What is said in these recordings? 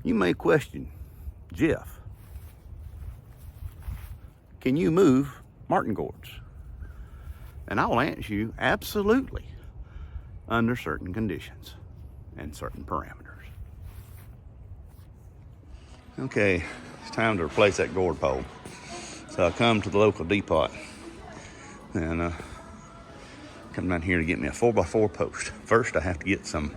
You may question, Jeff, can you move marten gourds? And I will answer you, absolutely, under certain conditions and certain parameters. Okay, it's time to replace that gourd pole. So I come to the local depot and come down here to get me a 4x4 post. First, I have to get some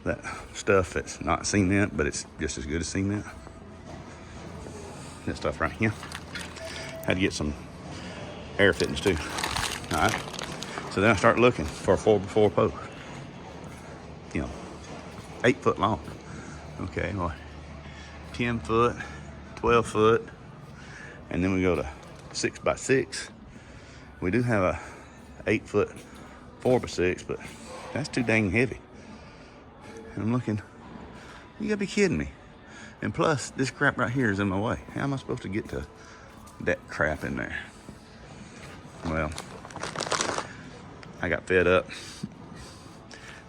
that stuff that's not cement, but it's just as good as cement. This stuff right here. Had to get some air fittings too. All right. So then I start looking for a 4x4 post. 8 foot long. Okay, well, 10 foot, 12 foot, and then we go to 6x6. We do have a 8 foot 4x6, but that's too dang heavy. And I'm looking, you gotta be kidding me. And plus, this crap right here is in my way. How am I supposed to get to that crap in there? Well, I got fed up,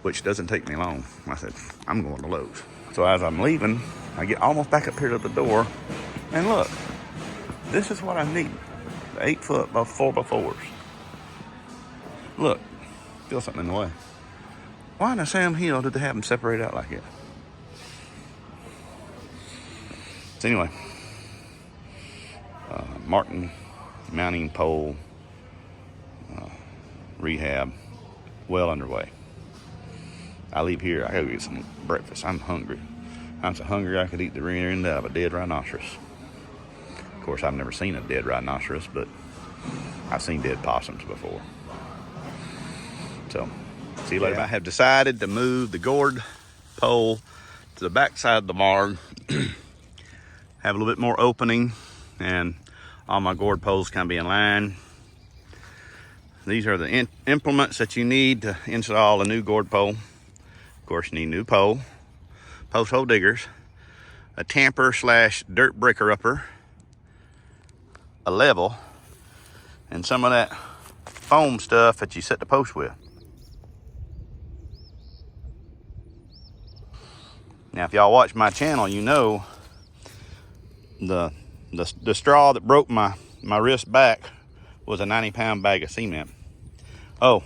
which doesn't take me long. I said, I'm going to Lowe's. So as I'm leaving, I get almost back up here to the door, and look, this is what I need. The 8 foot by 4x4s. Look, feel something in the way. Why in the Sam Hill did they have them separate out like that? So anyway, marten mounting pole rehab well underway. I leave here, I gotta get some breakfast. I'm hungry. I'm so hungry I could eat the rear end of a dead rhinoceros. Of course, I've never seen a dead rhinoceros, but I've seen dead possums before. So, see you later. I have decided to move the gourd pole to the back side of the barn. Have a little bit more opening, and all my gourd poles kind of be in line. These are the implements that you need to install a new gourd pole. Of course, you need a new pole, post hole diggers, a tamper / dirt breaker upper, a level, and some of that foam stuff that you set the post with. Now, if y'all watch my channel, you know the straw that broke my wrist back was a 90-pound bag of cement. Oh,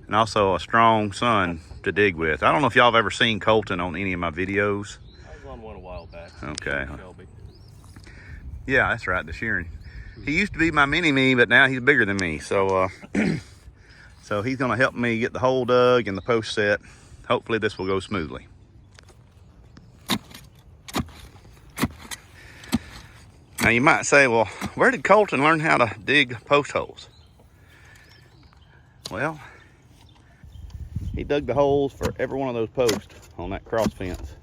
and also a strong sun to dig with. I don't know if y'all have ever seen Colton on any of my videos. I was on one a while back. Okay. Yeah, that's right, the shearing. He used to be my mini-me, but now he's bigger than me. So, so he's gonna help me get the hole dug and the post set. Hopefully this will go smoothly. Now you might say, well, where did Colton learn how to dig post holes? Well, he dug the holes for every one of those posts on that cross fence.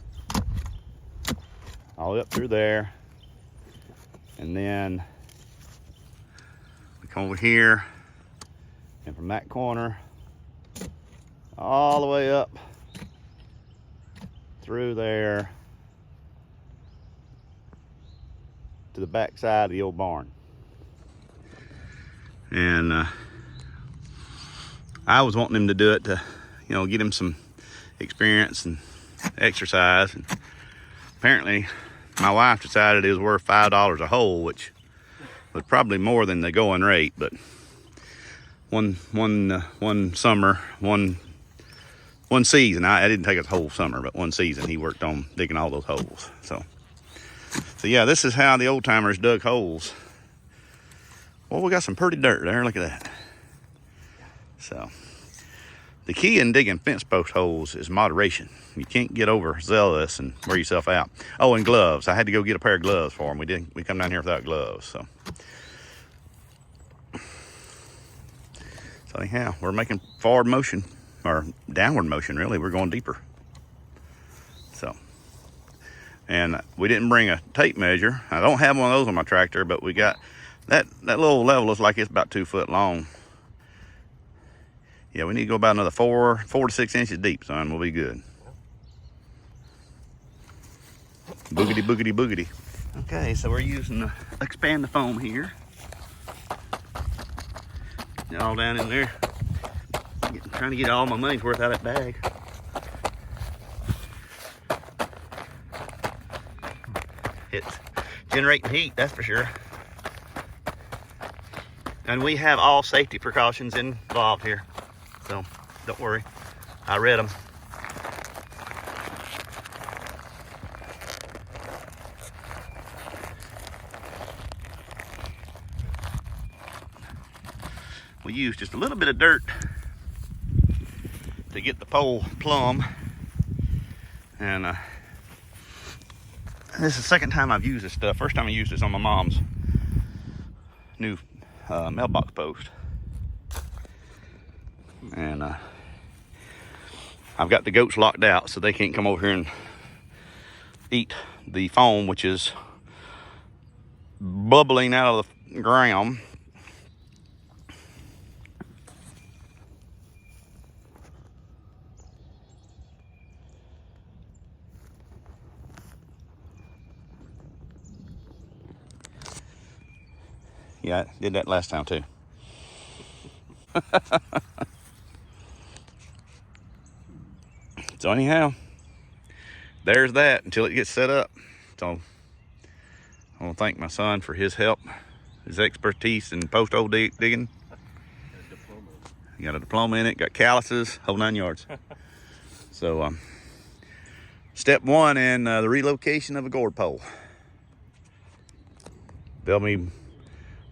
All the way up through there. And then we come over here, and from that corner, all the way up through there to the back side of the old barn. And I was wanting him to do it to, get him some experience and exercise. And apparently my wife decided it was worth $5 a hole, which was probably more than the going rate. But one summer, one season, I didn't take a whole summer, but one season he worked on digging all those holes. So yeah, this is how the old timers dug holes. Well, we got some pretty dirt there. Look at that. So the key in digging fence post holes is moderation. You can't get overzealous and wear yourself out. Oh, and gloves. I had to go get a pair of gloves for them. We come down here without gloves. So anyhow, we're making forward motion, or downward motion really. We're going deeper. So, and we didn't bring a tape measure. I don't have one of those on my tractor, but we got that little level looks like it's about 2 foot long. Yeah, we need to go about another 4 to 6 inches deep, son. We'll be good. Boogity, boogity, boogity. Okay, so we're using the expand the foam here. Get it all down in there. Trying to get all my money's worth out of that bag. It's generating heat, that's for sure. And we have all safety precautions involved here, so don't worry. I read them. We use just a little bit of dirt to get the pole plumb. And this is the second time I've used this stuff. First time I used this on my mom's new mailbox post. And I've got the goats locked out so they can't come over here and eat the foam, which is bubbling out of the ground. Yeah, I did that last time too. So anyhow, there's that until it gets set up. So I want to thank my son for his help, his expertise in post-hole digging. He got a diploma in it, got calluses, whole 9 yards. So step one in the relocation of a gourd pole. There'll be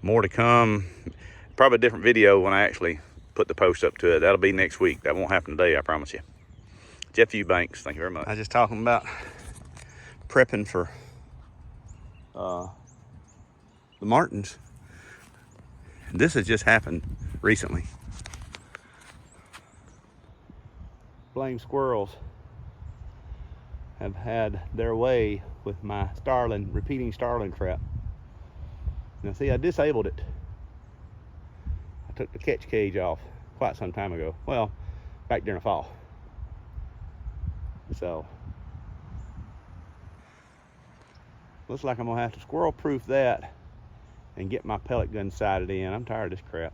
more to come. Probably a different video when I actually put the post up to it. That'll be next week. That won't happen today, I promise you. Jeff Eubanks, thank you very much. I was just talking about prepping for the martins. This has just happened recently. Blame squirrels have had their way with my repeating starling trap. Now see, I disabled it. I took the catch cage off quite some time ago. Well, back during the fall. So, looks like I'm gonna have to squirrel proof that and get my pellet gun sighted in. I'm tired of this crap.